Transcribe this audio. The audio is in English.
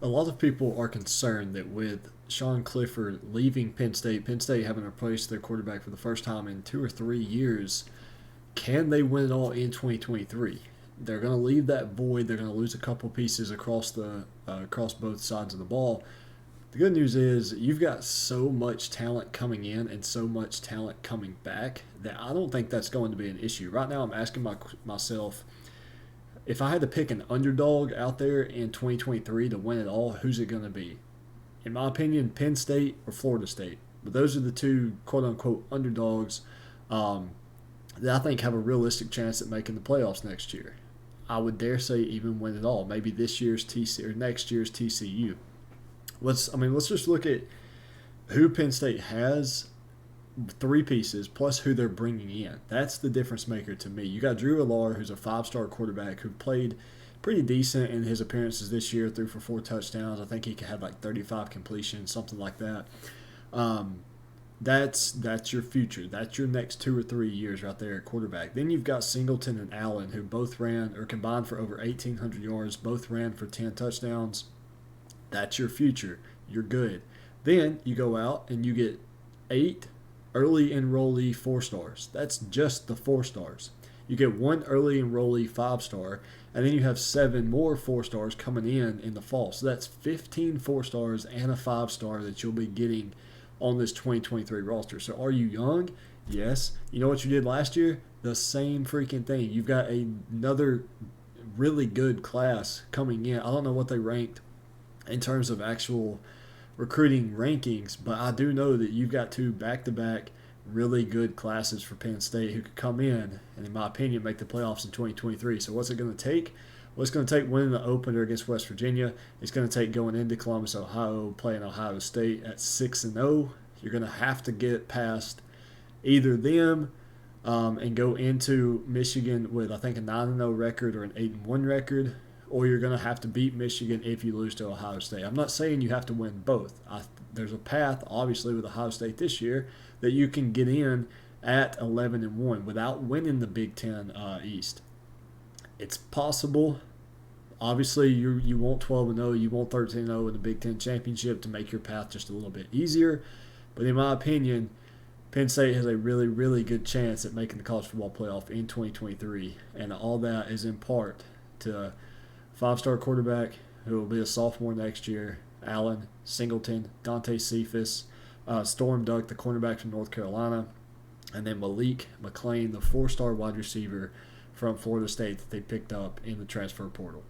A lot of people are concerned that with Sean Clifford leaving Penn State having replaced their quarterback for the first time in 2 or 3 years, can they win it all in 2023? They're going to leave that void. They're going to lose a couple pieces across both sides of the ball. The good news is you've got so much talent coming in and so much talent coming back that I don't think that's going to be an issue. Right now, I'm asking myself, if I had to pick an underdog out there in 2023 to win it all, who's it going to be? In my opinion, Penn State or Florida State. But those are the two quote unquote underdogs um, that I think have a realistic chance at making the playoffs next year. I would dare say even win it all. Maybe this year's TC or next year's TCU. Let's just look at who Penn State has, three pieces plus who they're bringing in. That's the difference maker to me. You got Drew Allar, who's a five-star quarterback who played pretty decent in his appearances this year, threw for 4 touchdowns. I think he had like 35 completions, something like that. Um, that's your future. That's your next 2 or 3 years right there at quarterback. Then you've got Singleton and Allen, who both ran or combined for over 1,800 yards. Both ran for 10 touchdowns. That's your future. You're good. Then you go out and you get 8 early enrollee 4 stars. That's just the 4 stars. You get one early enrollee 5 star, and then you have 7 more 4 stars coming in the fall. So that's 15 4 stars and a 5 star that you'll be getting on this 2023 roster. So are you young? Yes. You know what you did last year? The same freaking thing. You've got another really good class coming in. I don't know what they ranked in terms of actual recruiting rankings, but I do know that you've got two back-to-back really good classes for Penn State who could come in and, in my opinion, make the playoffs in 2023. So what's it going to take? Well, it's going to take winning the opener against West Virginia. It's going to take going into Columbus, Ohio, playing Ohio State at 6-0. You're going to have to get past either them and go into Michigan with, I think, a 9-0 record or an 8-1 record, or you're going to have to beat Michigan if you lose to Ohio State. I'm not saying you have to win both. There's a path, obviously, with Ohio State this year that you can get in at 11-1 without winning the Big Ten East. It's possible. Obviously, you want 12-0, you want 13-0 in the Big Ten championship to make your path just a little bit easier. But in my opinion, Penn State has a really, really good chance at making the college football playoff in 2023, and all that is in part to 5-star quarterback who will be a sophomore next year, Allen, Singleton, Dante Cephas, Storm Duck, the cornerback from North Carolina, and then Malik McLean, the 4-star wide receiver from Florida State that they picked up in the transfer portal.